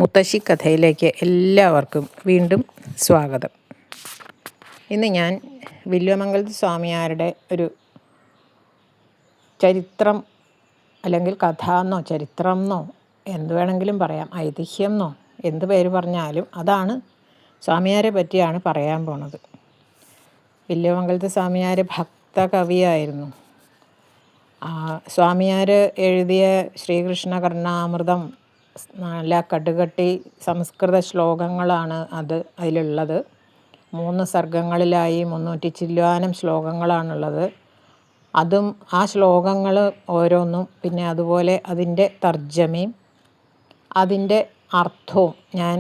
മുത്തശ്ശി കഥയിലേക്ക് എല്ലാവർക്കും വീണ്ടും സ്വാഗതം. ഇന്ന് ഞാൻ വില്വമംഗലത്ത് സ്വാമിയാരുടെ ഒരു ചരിത്രം അല്ലെങ്കിൽ കഥ എന്നോ ചരിത്രം എന്നോ എന്ത് വേണമെങ്കിലും പറയാം, ഐതിഹ്യം എന്നോ എന്ത് പേര് പറഞ്ഞാലും അതാണ് സ്വാമിയാരെ പറ്റിയാണ് പറയാൻ പോണത്. വില്വമംഗലത്ത് സ്വാമിയാർ ഭക്ത കവിയായിരുന്നു. സ്വാമിയാർ എഴുതിയ ശ്രീകൃഷ്ണ കർണാമൃതം നല്ല കടുകട്ടി സംസ്കൃത ശ്ലോകങ്ങളാണ് അതിലുള്ളത്. 3 സർഗങ്ങളിലായി 300 ചില്വാനം ശ്ലോകങ്ങളാണുള്ളത്. അതും ആ ശ്ലോകങ്ങൾ ഓരോന്നും പിന്നെ അതുപോലെ അതിൻ്റെ തർജ്ജമയും അതിൻ്റെ അർത്ഥവും ഞാൻ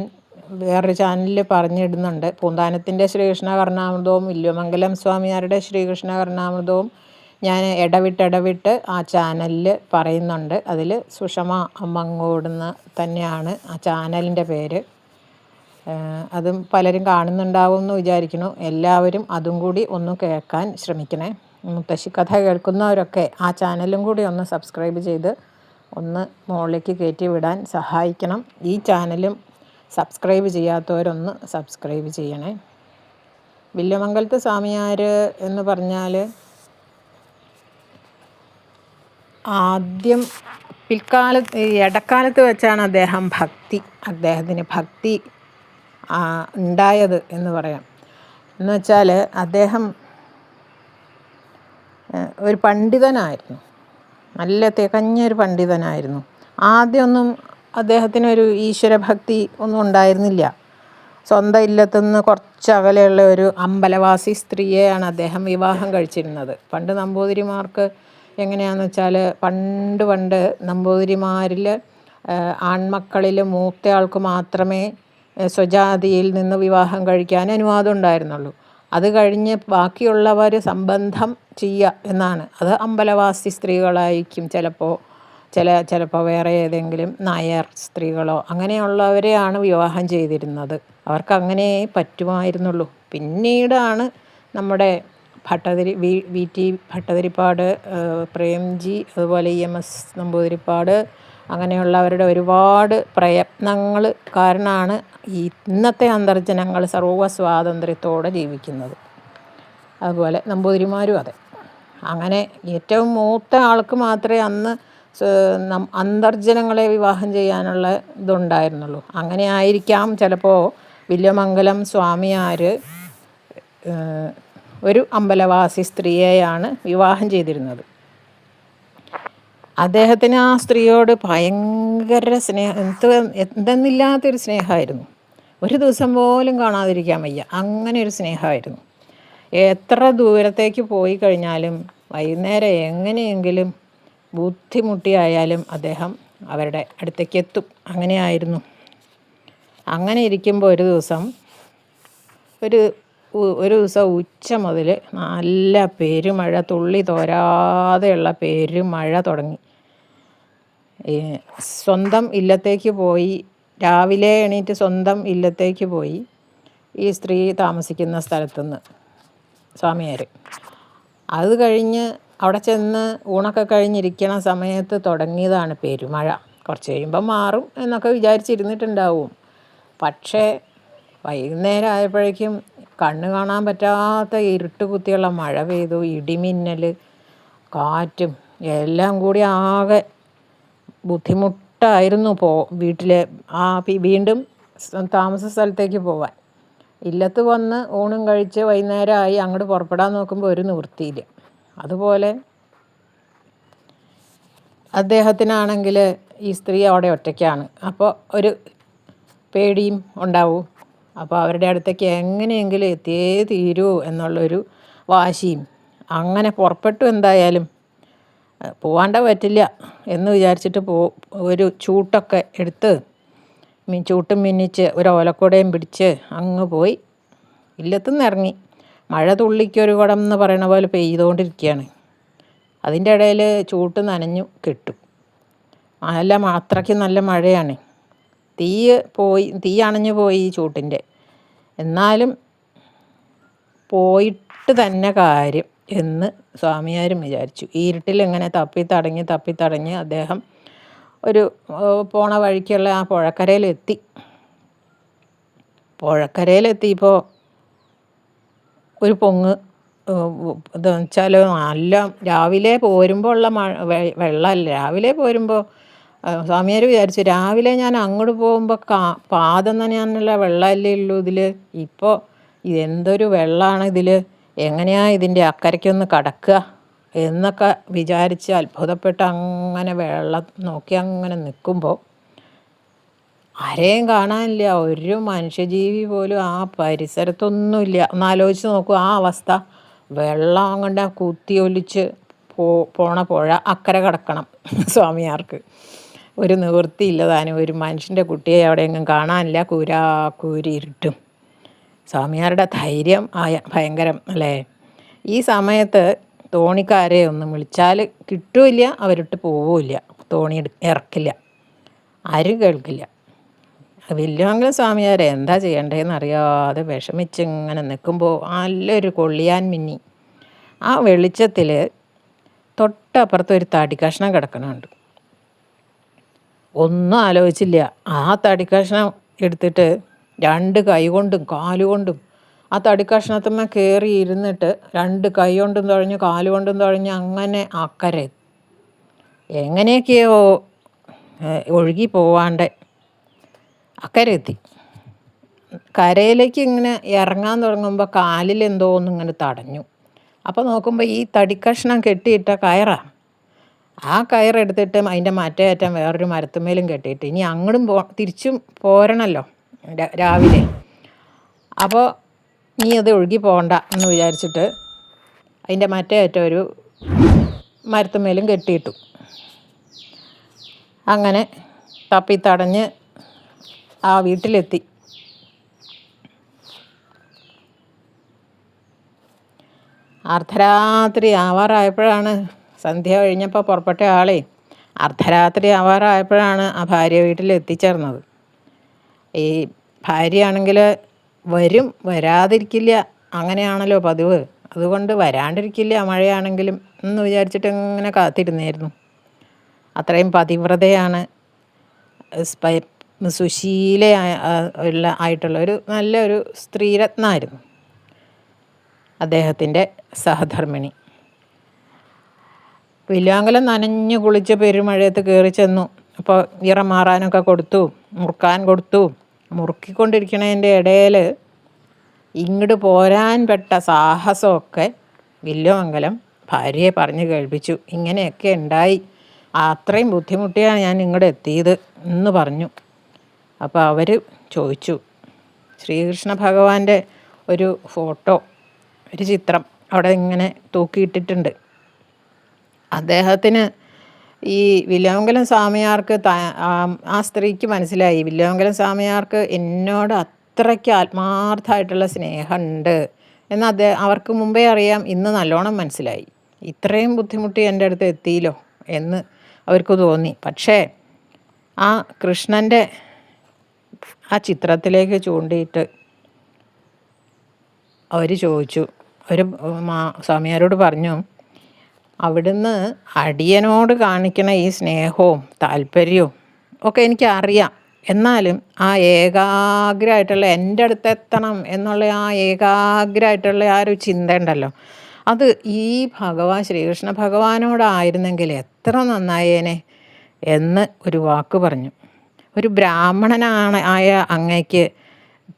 വേറൊരു ചാനലിൽ പറഞ്ഞിടുന്നുണ്ട്. പൂന്താനത്തിൻ്റെ ശ്രീകൃഷ്ണ കർണാമൃതവും വില്വമംഗലം സ്വാമിയാരുടെ ശ്രീകൃഷ്ണ കർണാമൃതവും ഞാൻ ഇടവിട്ട് ആ ചാനലിൽ പറയുന്നുണ്ട്. അതിൽ സുഷമ മങ്ങോടെന്ന് തന്നെയാണ് ആ ചാനലിൻ്റെ പേര്. അതും പലരും കാണുന്നുണ്ടാവും എന്ന് വിചാരിക്കുന്നു. എല്ലാവരും അതും കൂടി ഒന്ന് കേൾക്കാൻ ശ്രമിക്കണേ. മുത്തശ്ശി കഥ കേൾക്കുന്നവരൊക്കെ ആ ചാനലും കൂടി ഒന്ന് സബ്സ്ക്രൈബ് ചെയ്ത് ഒന്ന് മുകളിലേക്ക് കയറ്റി വിടാൻ സഹായിക്കണം. ഈ ചാനലും സബ്സ്ക്രൈബ് ചെയ്യാത്തവരൊന്ന് സബ്സ്ക്രൈബ് ചെയ്യണേ. വില്വമംഗലത്ത് സ്വാമിയാർ എന്ന് പറഞ്ഞാൽ ആദ്യം ഇടക്കാലത്ത് വെച്ചാണ് അദ്ദേഹത്തിന് ഭക്തി ഉണ്ടായത് എന്ന് പറയാം. എന്ന് വെച്ചാൽ അദ്ദേഹം ഒരു പണ്ഡിതനായിരുന്നു, നല്ല തികഞ്ഞൊരു പണ്ഡിതനായിരുന്നു. ആദ്യമൊന്നും അദ്ദേഹത്തിനൊരു ഈശ്വരഭക്തി ഒന്നും ഉണ്ടായിരുന്നില്ല. സ്വന്തം ഇല്ലത്തുനിന്ന് കുറച്ച് അകലെയുള്ള ഒരു അമ്പലവാസി സ്ത്രീയെയാണ് അദ്ദേഹം വിവാഹം കഴിച്ചിരുന്നത്. പണ്ട് നമ്പൂതിരിമാർക്ക് എങ്ങനെയാണെന്ന് വെച്ചാൽ പണ്ട് നമ്പൂതിരിമാരിൽ ആൺമക്കളിൽ മൂത്തയാൾക്ക് മാത്രമേ സ്വജാതിയിൽ നിന്ന് വിവാഹം കഴിക്കാൻ അനുവാദം ഉണ്ടായിരുന്നുള്ളൂ. അത് കഴിഞ്ഞ് ബാക്കിയുള്ളവർ സംബന്ധം ചെയ്യുക എന്നാണ്. അത് അമ്പലവാസി സ്ത്രീകളായിരിക്കും, ചിലപ്പോൾ വേറെ ഏതെങ്കിലും നായർ സ്ത്രീകളോ അങ്ങനെയുള്ളവരെയാണ് വിവാഹം ചെയ്തിരുന്നത്. അവർക്ക് അങ്ങനെ പറ്റുമായിരുന്നുള്ളൂ. പിന്നീടാണ് നമ്മുടെ വി ടി ഭട്ടതിരിപ്പാട്, പ്രേംജി, അതുപോലെ EMS നമ്പൂതിരിപ്പാട് അങ്ങനെയുള്ളവരുടെ ഒരുപാട് പ്രയത്നങ്ങൾ കാരണമാണ് ഇന്നത്തെ അന്തർജനങ്ങൾ സർവ്വ സ്വാതന്ത്ര്യത്തോടെ ജീവിക്കുന്നത്. അതുപോലെ നമ്പൂതിരിമാരും അതെ. അങ്ങനെ ഏറ്റവും മൂത്ത ആൾക്ക് മാത്രമേ അന്ന് അന്തർജനങ്ങളെ വിവാഹം ചെയ്യാനുള്ള ഇതുണ്ടായിരുന്നുള്ളൂ. അങ്ങനെ ആയിരിക്കാം ചിലപ്പോൾ വില്വമംഗലം സ്വാമിയാർ ഒരു അമ്പലവാസി സ്ത്രീയെയാണ് വിവാഹം ചെയ്തിരുന്നത്. അദ്ദേഹത്തിന് ആ സ്ത്രീയോട് ഭയങ്കര എന്തെന്നില്ലാത്തൊരു സ്നേഹമായിരുന്നു. ഒരു ദിവസം പോലും കാണാതിരിക്കാൻ വയ്യ, അങ്ങനെ ഒരു സ്നേഹമായിരുന്നു. എത്ര ദൂരത്തേക്ക് പോയി കഴിഞ്ഞാലും വൈകുന്നേരം എങ്ങനെയെങ്കിലും ബുദ്ധിമുട്ടിയായാലും അദ്ദേഹം അവരുടെ അടുത്തേക്ക് എത്തും. അങ്ങനെയായിരുന്നു. അങ്ങനെ ഇരിക്കുമ്പോൾ ഒരു ദിവസം ഉച്ച മുതൽ നല്ല പെരുമഴ, തുള്ളി തോരാതെയുള്ള പെരുമഴ തുടങ്ങി. സ്വന്തം ഇല്ലത്തേക്ക് പോയി, രാവിലെ എണീറ്റ് സ്വന്തം ഇല്ലത്തേക്ക് പോയി ഈ സ്ത്രീ താമസിക്കുന്ന സ്ഥലത്തുനിന്ന് സ്വാമിയാർ. അത് കഴിഞ്ഞ് അവിടെ ചെന്ന് ഊണൊക്കെ കഴിഞ്ഞിരിക്കണ സമയത്ത് തുടങ്ങിയതാണ് പെരുമഴ. കുറച്ച് കഴിയുമ്പോൾ മാറും എന്നൊക്കെ വിചാരിച്ചിരുന്നിട്ടുണ്ടാവും. പക്ഷേ വൈകുന്നേരം ആയപ്പോഴേക്കും കണ്ണ് കാണാൻ പറ്റാത്ത ഇരുട്ട് കുത്തിയുള്ള മഴ പെയ്തു. ഇടിമിന്നൽ, കാറ്റും എല്ലാം കൂടി ആകെ ബുദ്ധിമുട്ടായിരുന്നു വീണ്ടും താമസ സ്ഥലത്തേക്ക് പോവാൻ. ഇല്ലത്ത് വന്ന് ഊണും കഴിച്ച് വൈകുന്നേരമായി അങ്ങോട്ട് പുറപ്പെടാൻ നോക്കുമ്പോൾ ഒരു നിവൃത്തിയില്ല. അതുപോലെ അദ്ദേഹത്തിനാണെങ്കിൽ ഈ സ്ത്രീ അവിടെ ഒറ്റയ്ക്കാണ്. അപ്പോൾ ഒരു പേടിയും ഉണ്ടാവും. അപ്പോൾ അവരുടെ അടുത്തേക്ക് എങ്ങനെയെങ്കിലും എത്തിയേ തീരൂ എന്നുള്ളൊരു വാശിയും. അങ്ങനെ പുറപ്പെട്ടു. എന്തായാലും പോവാണ്ട പറ്റില്ല എന്ന് വിചാരിച്ചിട്ട് ഒരു ചൂട്ടൊക്കെ എടുത്ത് ചൂട്ടും മിന്നിച്ച് ഒരു ഓലക്കുടയും പിടിച്ച് അങ്ങ് പോയി. ഇല്ലത്തുനിന്ന് ഇറങ്ങി. മഴ തുള്ളിക്കൊരു കുടം എന്ന് പറയണ പോലെ പെയ്തുകൊണ്ടിരിക്കുകയാണ്. അതിൻ്റെ ഇടയിൽ ചൂട്ട് നനഞ്ഞു കിട്ടും. അത്രയ്ക്ക് നല്ല മഴയാണ്. തീ അണഞ്ഞു പോയി ഈ ചൂട്ടിൻ്റെ. എന്നാലും പോയിട്ട് തന്നെ കാര്യം എന്ന് സ്വാമിയാരും വിചാരിച്ചു. ഈ ഇരുട്ടിൽ ഇങ്ങനെ തപ്പിത്തടഞ്ഞ് അദ്ദേഹം ഒരു പോണ വഴിക്കുള്ള ആ പുഴക്കരയിലെത്തി. പുഴക്കരയിലെത്തിയപ്പോൾ ഒരു പൊങ്ങ് ഇതെന്ന് വെച്ചാൽ നല്ല രാവിലെ പോരുമ്പോൾ ഉള്ള വെള്ളമല്ല. രാവിലെ പോരുമ്പോൾ സ്വാമിയാർ വിചാരിച്ചു രാവിലെ ഞാൻ അങ്ങോട്ട് പോകുമ്പോൾ പാദം നനയാനുള്ള വെള്ളമല്ലേ ഉള്ളൂ ഇതിൽ. ഇപ്പോൾ ഇതെന്തൊരു വെള്ളമാണ് ഇതിൽ, എങ്ങനെയാണ് ഇതിൻ്റെ അക്കരയ്ക്കൊന്ന് കടക്കുക എന്നൊക്കെ വിചാരിച്ച് അത്ഭുതപ്പെട്ട് അങ്ങനെ വെള്ളം നോക്കി അങ്ങനെ നിൽക്കുമ്പോൾ ആരെയും കാണാനില്ല. ഒരു മനുഷ്യജീവി പോലും ആ പരിസരത്തൊന്നുമില്ല. ഒന്നാലോചിച്ച് നോക്കൂ ആ അവസ്ഥ. വെള്ളം കൊണ്ട് കുത്തി ഒലിച്ച് പോണ പുഴ അക്കരെ കിടക്കണം സ്വാമിയാർക്ക്. ഒരു നിവൃത്തിയില്ല താനും. ഒരു മനുഷ്യൻ്റെ കുട്ടിയെ എവിടെയെങ്കിലും കാണാനില്ല. കൂരി ഇരുട്ടും. സ്വാമിയാരുടെ ധൈര്യം ഭയങ്കരം അല്ലേ. ഈ സമയത്ത് തോണിക്കാരെ ഒന്ന് വിളിച്ചാൽ കിട്ടുമില്ല, അവരിട്ട് പോവില്ല, തോണി ഇറക്കില്ല, ആരും കേൾക്കില്ല. വില്വാമംഗലം സ്വാമിയാരെ എന്താ ചെയ്യേണ്ടതെന്ന് അറിയാതെ വിഷമിച്ച് ഇങ്ങനെ നിൽക്കുമ്പോൾ നല്ലൊരു കൊള്ളിയാൻ മിന്നി. ആ വെളിച്ചത്തിൽ തൊട്ടപ്പുറത്ത് ഒരു തടി കഷ്ണം കിടക്കണുണ്ട്. ഒന്നും ആലോചിച്ചില്ല. ആ തടി കഷ്ണം എടുത്തിട്ട് 2 കൈ കൊണ്ടും കാലുകൊണ്ടും ആ തടി കഷ്ണത്തുമ്മ കയറി ഇരുന്നിട്ട് 2 കൈ കൊണ്ടും തുഴഞ്ഞ് കാലുകൊണ്ടും തുഴഞ്ഞ് അങ്ങനെ അക്കരെ എങ്ങനെയൊക്കെയോ ഒഴുകി പോവാണ്ട് അക്കരെ എത്തി. കരയിലേക്ക് ഇങ്ങനെ ഇറങ്ങാൻ തുടങ്ങുമ്പോൾ കാലിൽ എന്തോ ഒന്നിങ്ങനെ തടഞ്ഞു. അപ്പോൾ നോക്കുമ്പോൾ ഈ തടിക്കഷ്ണം കെട്ടിയിട്ട കയറാണ്. ആ കയറെടുത്തിട്ട് അതിൻ്റെ മറ്റേ അറ്റം വേറൊരു മരത്തുമ്മേലും കെട്ടിയിട്ട് ഇനി അങ്ങോട്ടും തിരിച്ചും പോരണമല്ലോ രാവിലെ. അപ്പോൾ നീ അത് ഒഴുകി പോകണ്ട എന്ന് വിചാരിച്ചിട്ട് അതിൻ്റെ മറ്റേ അറ്റം ഒരു മരത്തുമ്മേലും കെട്ടിയിട്ടു. അങ്ങനെ തപ്പി തടഞ്ഞ് ആ വീട്ടിലെത്തി. അർദ്ധരാത്രി ആവാറായപ്പോഴാണ്, സന്ധ്യ കഴിഞ്ഞപ്പോൾ പുറപ്പെട്ട ആളെ അർദ്ധരാത്രി ആവാറായപ്പോഴാണ് ആ ഭാര്യ വീട്ടിൽ എത്തിച്ചേർന്നത്. ഈ ഭാര്യയാണെങ്കിൽ വരും, വരാതിരിക്കില്ല, അങ്ങനെയാണല്ലോ പതിവ്. അതുകൊണ്ട് വരാണ്ടിരിക്കില്ല മഴയാണെങ്കിലും എന്ന് വിചാരിച്ചിട്ട് ഇങ്ങനെ കാത്തിരുന്നായിരുന്നു. അത്രയും പതിവ്രതയാണ്, സുശീല ആയിട്ടുള്ള ഒരു നല്ലൊരു സ്ത്രീരത്നമായിരുന്നു അദ്ദേഹത്തിൻ്റെ സഹധർമ്മിണി. വില്വാമംഗലം നനഞ്ഞു കുളിച്ച് പെരുമഴയത്ത് കയറി ചെന്നു. അപ്പോൾ ഈറ മാറാനൊക്കെ കൊടുത്തു, മുറുക്കാൻ കൊടുത്തു. മുറുക്കിക്കൊണ്ടിരിക്കണതിൻ്റെ ഇടയിൽ ഇങ്ങോട്ട് പോരാൻ പെട്ട സാഹസമൊക്കെ വില്വാമംഗലം ഭാര്യയെ പറഞ്ഞ് കേൾപ്പിച്ചു. ഇങ്ങനെയൊക്കെ ഉണ്ടായി, അത്രയും ബുദ്ധിമുട്ടിയാണ് ഞാൻ ഇങ്ങോട്ട് എത്തിയത് എന്ന് പറഞ്ഞു. അപ്പോൾ അവർ ചോദിച്ചു, ശ്രീകൃഷ്ണ ഭഗവാന്റെ ഒരു ഫോട്ടോ, ഒരു ചിത്രം അവിടെ ഇങ്ങനെ തൂക്കിയിട്ടിട്ടുണ്ട്. അദ്ദേഹത്തിന് ഈ വില്വാമംഗലം സ്വാമിയാർക്ക് ആ സ്ത്രീക്ക് മനസ്സിലായി, വില്വാമംഗലം സ്വാമിയാർക്ക് എന്നോട് അത്രയ്ക്ക് ആത്മാർത്ഥമായിട്ടുള്ള സ്നേഹമുണ്ട് എന്ന് അവർക്ക് മുമ്പേ അറിയാം. ഇന്ന് നല്ലോണം മനസ്സിലായി. ഇത്രയും ബുദ്ധിമുട്ടി എൻ്റെ അടുത്ത് എത്തിയില്ലോ എന്ന് അവർക്ക് തോന്നി. പക്ഷേ ആ കൃഷ്ണൻ്റെ ആ ചിത്രത്തിലേക്ക് ചൂണ്ടിയിട്ട് അവർ ചോദിച്ചു, ഒരു സ്വാമിയാരോട് പറഞ്ഞു, അവിടുന്ന് അടിയനോട് കാണിക്കണ ഈ സ്നേഹവും താല്പര്യവും ഒക്കെ എനിക്കറിയാം. എന്നാലും ആ ഏകാഗ്രമായിട്ടുള്ള എൻ്റെ അടുത്ത് എത്തണം എന്നുള്ള ആ ഏകാഗ്രമായിട്ടുള്ള ആ ഒരു ചിന്ത ഉണ്ടല്ലോ, അത് ഈ ശ്രീകൃഷ്ണ ഭഗവാനോടായിരുന്നെങ്കിൽ എത്ര നന്നായേനെ എന്ന് ഒരു വാക്ക് പറഞ്ഞു. ഒരു ബ്രാഹ്മണനാണ് ആയ അങ്ങയ്ക്ക്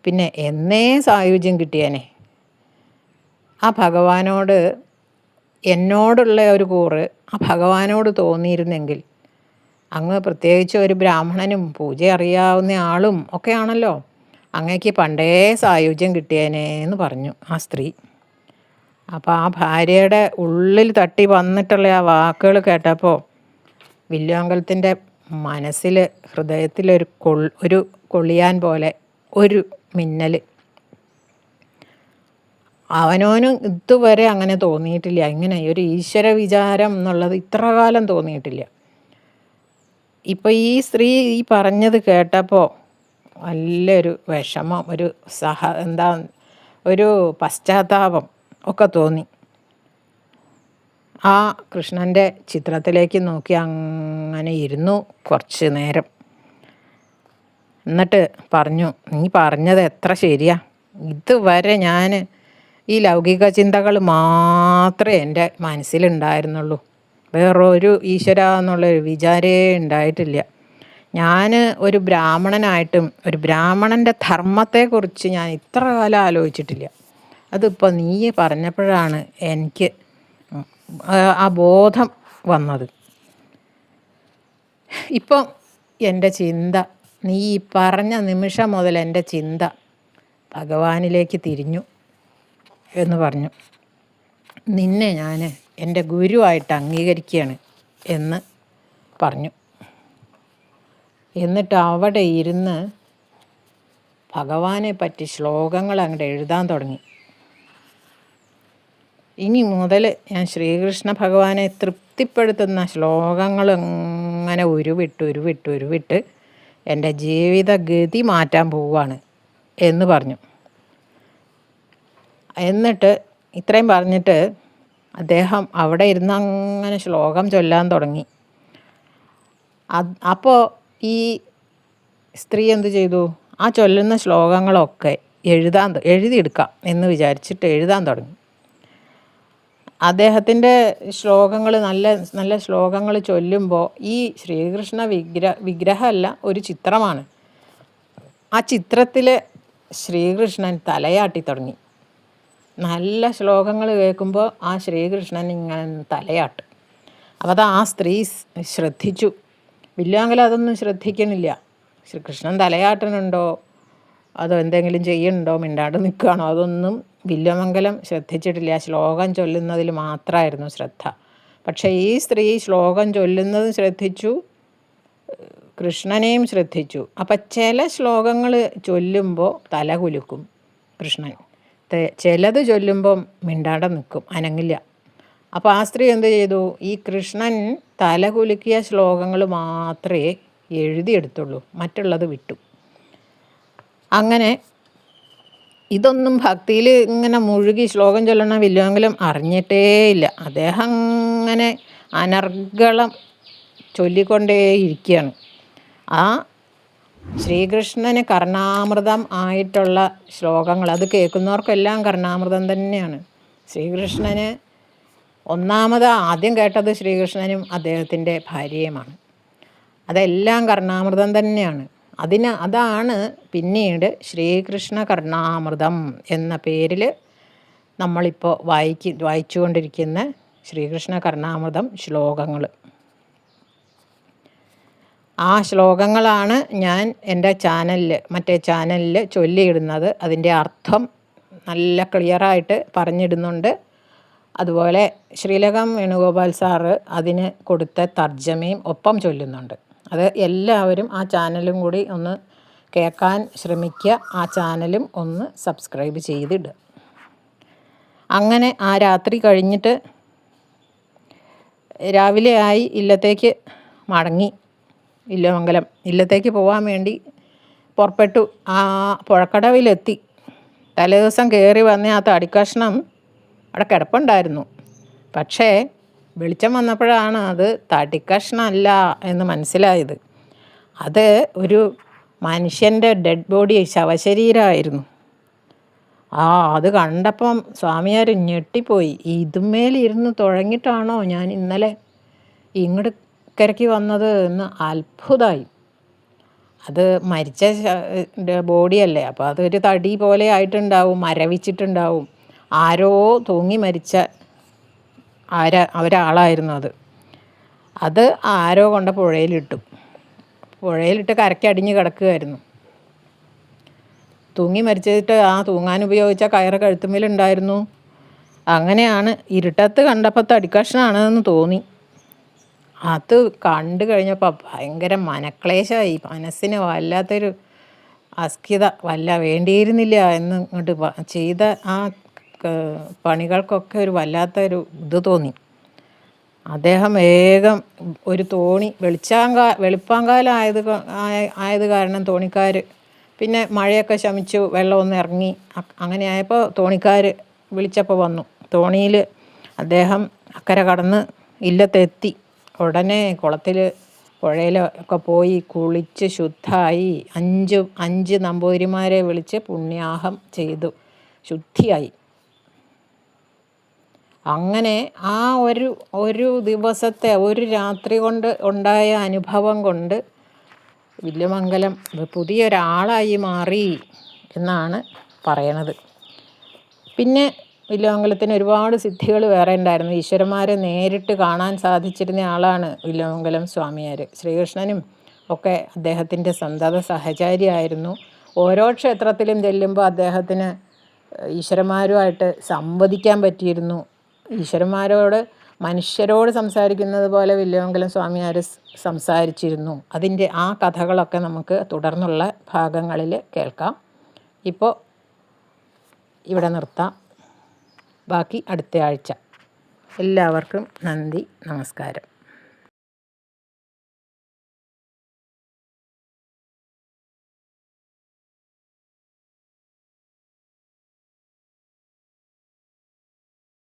പിന്നെ എന്നേ സായുജ്യം കിട്ടിയേനെ. ആ ഭഗവാനോട് എന്നോടുള്ള ഒരു കൂറ് ആ ഭഗവാനോട് തോന്നിയിരുന്നെങ്കിൽ, അങ്ങ് പ്രത്യേകിച്ച് ഒരു ബ്രാഹ്മണനും പൂജ അറിയാവുന്ന ആളും ഒക്കെ ആണല്ലോ, അങ്ങയ്ക്ക് പണ്ടേ സായുജ്യം കിട്ടിയേനെ എന്ന് പറഞ്ഞു ആ സ്ത്രീ. അപ്പോൾ ആ ഭാര്യയുടെ ഉള്ളിൽ തട്ടി വന്നിട്ടുള്ള ആ വാക്കുകൾ കേട്ടപ്പോൾ വില്വാമംഗലത്തിൻ്റെ മനസ്സിൽ, ഹൃദയത്തിലൊരു ഒരു കൊള്ളിയാൻ പോലെ ഒരു മിന്നൽ. അവനവനും ഇതുവരെ അങ്ങനെ തോന്നിയിട്ടില്ല. ഇങ്ങനെ ഒരു ഈശ്വര വിചാരം എന്നുള്ളത് ഇത്ര കാലം തോന്നിയിട്ടില്ല. ഇപ്പോൾ ഈ സ്ത്രീ ഈ പറഞ്ഞത് കേട്ടപ്പോൾ നല്ലൊരു വിഷമം, ഒരു ഒരു പശ്ചാത്താപം ഒക്കെ തോന്നി. ആ കൃഷ്ണൻ്റെ ചിത്രത്തിലേക്ക് നോക്കി അങ്ങനെ ഇരുന്നു കുറച്ച് നേരം. എന്നിട്ട് പറഞ്ഞു, നീ പറഞ്ഞത് എത്ര ശരിയാ. ഇതുവരെ ഞാൻ ഈ ലൗകിക ചിന്തകൾ മാത്രമേ എൻ്റെ മനസ്സിലുണ്ടായിരുന്നുള്ളൂ. വേറൊരു ഈശ്വര എന്നുള്ളൊരു വിചാരേ ഉണ്ടായിട്ടില്ല. ഞാൻ ഒരു ബ്രാഹ്മണനായിട്ടും ഒരു ബ്രാഹ്മണൻ്റെ ധർമ്മത്തെക്കുറിച്ച് ഞാൻ ഇത്ര കാലം ആലോചിച്ചിട്ടില്ല. അതിപ്പോൾ നീ പറഞ്ഞപ്പോഴാണ് എനിക്ക് ആ ബോധം വന്നത്. ഇപ്പം എൻ്റെ ചിന്ത, നീ പറഞ്ഞ നിമിഷം മുതൽ എൻ്റെ ചിന്ത ഭഗവാനിലേക്ക് തിരിഞ്ഞു എന്ന് പറഞ്ഞു. നിന്നെ ഞാൻ എൻ്റെ ഗുരുവായിട്ട് അംഗീകരിക്കുകയാണ് എന്ന് പറഞ്ഞു. എന്നിട്ട് അവിടെ ഇരുന്ന് ഭഗവാനെ പറ്റി ശ്ലോകങ്ങൾ അങ്ങോട്ട് എഴുതാൻ തുടങ്ങി. ഇനി മുതൽ ഞാൻ ശ്രീകൃഷ്ണ ഭഗവാനെ തൃപ്തിപ്പെടുത്തുന്ന ശ്ലോകങ്ങൾ അങ്ങനെ ഉരുവിട്ട് എൻ്റെ ജീവിതഗതി മാറ്റാൻ പോവുകയാണ് എന്ന് പറഞ്ഞു. എന്നിട്ട് ഇത്രയും പറഞ്ഞിട്ട് അദ്ദേഹം അവിടെ ഇരുന്ന് അങ്ങനെ ശ്ലോകം ചൊല്ലാൻ തുടങ്ങി. അപ്പോൾ ഈ സ്ത്രീ എന്ത് ചെയ്തു? ആ ചൊല്ലുന്ന ശ്ലോകങ്ങളൊക്കെ എഴുതിയെടുക്കാം എന്ന് വിചാരിച്ചിട്ട് എഴുതാൻ തുടങ്ങി. അദ്ദേഹത്തിൻ്റെ ശ്ലോകങ്ങൾ നല്ല നല്ല ശ്ലോകങ്ങൾ ചൊല്ലുമ്പോൾ ഈ ശ്രീകൃഷ്ണ വിഗ്രഹമല്ല, ഒരു ചിത്രമാണ്. ആ ചിത്രത്തിൽ ശ്രീകൃഷ്ണൻ തലയാട്ടി തുടങ്ങി. നല്ല ശ്ലോകങ്ങൾ കേൾക്കുമ്പോൾ ആ ശ്രീകൃഷ്ണൻ ഇങ്ങനെ തലയാട്ട്. അപ്പോൾ അത് ആ സ്ത്രീ ശ്രദ്ധിച്ചു. വില്വാങ്കലം അതൊന്നും ശ്രദ്ധിക്കണില്ല. ശ്രീകൃഷ്ണൻ തലയാട്ടനുണ്ടോ അതോ എന്തെങ്കിലും ചെയ്യുന്നുണ്ടോ, മിണ്ടാണ്ട് നിൽക്കുകയാണോ, അതൊന്നും വില്വമംഗലം ശ്രദ്ധിച്ചിട്ടില്ല. ശ്ലോകം ചൊല്ലുന്നതിൽ മാത്രമായിരുന്നു ശ്രദ്ധ. പക്ഷേ ഈ സ്ത്രീ ശ്ലോകം ചൊല്ലുന്നതും ശ്രദ്ധിച്ചു, കൃഷ്ണനെയും ശ്രദ്ധിച്ചു. അപ്പം ചില ശ്ലോകങ്ങൾ ചൊല്ലുമ്പോൾ തല കുലുക്കും കൃഷ്ണൻ, ചിലത് ചൊല്ലുമ്പം മിണ്ടാണ്ട് നിൽക്കും, അനങ്ങില്ല. അപ്പോൾ ആ സ്ത്രീ എന്ത് ചെയ്തു? ഈ കൃഷ്ണൻ തല കുലുക്കിയ ശ്ലോകങ്ങൾ മാത്രമേ എഴുതിയെടുത്തുള്ളൂ, മറ്റുള്ളത് വിട്ടു. അങ്ങനെ ഇതൊന്നും ഭക്തിയിൽ ഇങ്ങനെ മുഴുകി ശ്ലോകം ചൊല്ലണ വില്വമംഗലം അറിഞ്ഞിട്ടേ ഇല്ല. അദ്ദേഹം അങ്ങനെ അനർഗളം ചൊല്ലിക്കൊണ്ടേയിരിക്കുകയാണ്. ആ ശ്രീകൃഷ്ണന് കർണാമൃതം ആയിട്ടുള്ള ശ്ലോകങ്ങൾ അത് കേൾക്കുന്നവർക്കെല്ലാം കർണാമൃതം തന്നെയാണ്. ശ്രീകൃഷ്ണന് ആദ്യം കേട്ടത് ശ്രീകൃഷ്ണനും അദ്ദേഹത്തിൻ്റെ ഭാര്യയുമാണ്. അതെല്ലാം കർണാമൃതം തന്നെയാണ്. അതാണ് പിന്നീട് ശ്രീകൃഷ്ണ കർണാമൃതം എന്ന പേരിൽ നമ്മളിപ്പോൾ വായിച്ചുകൊണ്ടിരിക്കുന്ന ശ്രീകൃഷ്ണ കർണാമൃതം ശ്ലോകങ്ങൾ. ആ ശ്ലോകങ്ങളാണ് ഞാൻ എൻ്റെ മറ്റേ ചാനലിൽ ചൊല്ലിയിടുന്നത്. അതിൻ്റെ അർത്ഥം നല്ല ക്ലിയറായിട്ട് പറഞ്ഞിടുന്നുണ്ട്. അതുപോലെ ശ്രീലകം വേണുഗോപാൽ സാറ് അതിന് കൊടുത്ത തർജ്ജമയും ഒപ്പം ചൊല്ലുന്നുണ്ട്. അത് എല്ലാവരും ആ ചാനലും കൂടി ഒന്ന് കേൾക്കാൻ ശ്രമിക്കുക. ആ ചാനലും ഒന്ന് സബ്സ്ക്രൈബ് ചെയ്തിടുക. അങ്ങനെ ആ രാത്രി കഴിഞ്ഞിട്ട് രാവിലെ ആയി ഇല്ലത്തേക്ക് മടങ്ങി. വില്വമംഗലം ഇല്ലത്തേക്ക് പോകാൻ വേണ്ടി പുറപ്പെട്ടു. ആ പുഴക്കടവിലെത്തി. തലേദിവസം കയറി വന്ന ആ തടിക്കഷ്ണം അവിടെ കിടപ്പുണ്ടായിരുന്നു. പക്ഷേ വെളിച്ചം വന്നപ്പോഴാണ് അത് തടിക്കഷ്ണമല്ല എന്ന് മനസ്സിലായത്. അത് ഒരു മനുഷ്യൻ്റെ ഡെഡ് ബോഡി, ശവശരീരമായിരുന്നു. അത് കണ്ടപ്പം സ്വാമിയാർ ഞെട്ടിപ്പോയി. ഇതുമേലിരുന്ന് തുഴങ്ങിയിട്ടാണോ ഞാൻ ഇന്നലെ ഇങ്ങോട്ട് കരയ്ക്ക് വന്നത് എന്ന് അത്ഭുതമായി. അത് മരിച്ച ബോഡിയല്ലേ, അപ്പോൾ അതൊരു തടി പോലെ ആയിട്ടുണ്ടാവും, മരവിച്ചിട്ടുണ്ടാവും. ആരോ തൂങ്ങി മരിച്ച ഒരാളായിരുന്നു അത് ആരോ കൊണ്ട് പുഴയിലിട്ട് കരയ്ക്കടിഞ്ഞ് കിടക്കുകയായിരുന്നു. തൂങ്ങി മരിച്ചിട്ട് തൂങ്ങാൻ ഉപയോഗിച്ച കയറ് കഴുത്തുമ്മലുണ്ടായിരുന്നു. അങ്ങനെയാണ് ഇരുട്ടത്ത് കണ്ടപ്പോൾ തടിക്കഷ്ണമാണെന്ന് തോന്നി. അത് കണ്ടു കഴിഞ്ഞപ്പോൾ ഭയങ്കര മനക്ലേശമായി. മനസ്സിന് വല്ലാത്തൊരു അസ്കിത, വേണ്ടിയിരുന്നില്ല എന്ന് ഇങ്ങോട്ട് ചെയ്ത ആ പണികൾക്കൊക്കെ ഒരു വല്ലാത്തൊരു ഇത് തോന്നി. അദ്ദേഹം വേഗം ഒരു തോണി, വെളുപ്പാങ്കാലം ആയത് കാരണം തോണിക്കാർ, പിന്നെ മഴയൊക്കെ ശമിച്ചു, വെള്ളമൊന്ന് ഇറങ്ങി. അങ്ങനെ ആയപ്പോൾ തോണിക്കാർ വിളിച്ചപ്പോൾ വന്നു. തോണിയിൽ അദ്ദേഹം അക്കരെ കടന്ന് ഇല്ലത്തെത്തി. ഉടനെ കുളത്തിൽ പുഴയിലൊക്കെ പോയി കുളിച്ച് ശുദ്ധമായി. അഞ്ച് നമ്പൂതിരിമാരെ വിളിച്ച് പുണ്യാഹം ചെയ്തു, ശുദ്ധിയായി. അങ്ങനെ ആ ഒരു ദിവസത്തെ ഒരു രാത്രി കൊണ്ട് ഉണ്ടായ അനുഭവം കൊണ്ട് വില്വമംഗലം പുതിയൊരാളായി മാറി എന്നാണ് പറയണത്. പിന്നെ വില്വമംഗലത്തിന് ഒരുപാട് സിദ്ധികൾ വേറെ ഉണ്ടായിരുന്നു. ഈശ്വരന്മാരെ നേരിട്ട് കാണാൻ സാധിച്ചിരുന്ന ആളാണ് വില്വമംഗലം സ്വാമിയാർ. ശ്രീകൃഷ്ണനും ഒക്കെ അദ്ദേഹത്തിൻ്റെ സന്തത സഹചാരിയായിരുന്നു. ഓരോ ക്ഷേത്രത്തിലും ചെല്ലുമ്പോൾ അദ്ദേഹത്തിന് ഈശ്വരന്മാരുമായിട്ട് സംവദിക്കാൻ പറ്റിയിരുന്നു. ഈശ്വരന്മാരോട് മനുഷ്യരോട് സംസാരിക്കുന്നത് പോലെ വില്വമംഗലം സ്വാമിയാർ സംസാരിച്ചിരുന്നു. അതിൻ്റെ ആ കഥകളൊക്കെ നമുക്ക് തുടർന്നുള്ള ഭാഗങ്ങളിൽ കേൾക്കാം. ഇപ്പോൾ ഇവിടെ നിർത്താം. ബാക്കി അടുത്ത ആഴ്ച. എല്ലാവർക്കും നന്ദി, നമസ്കാരം.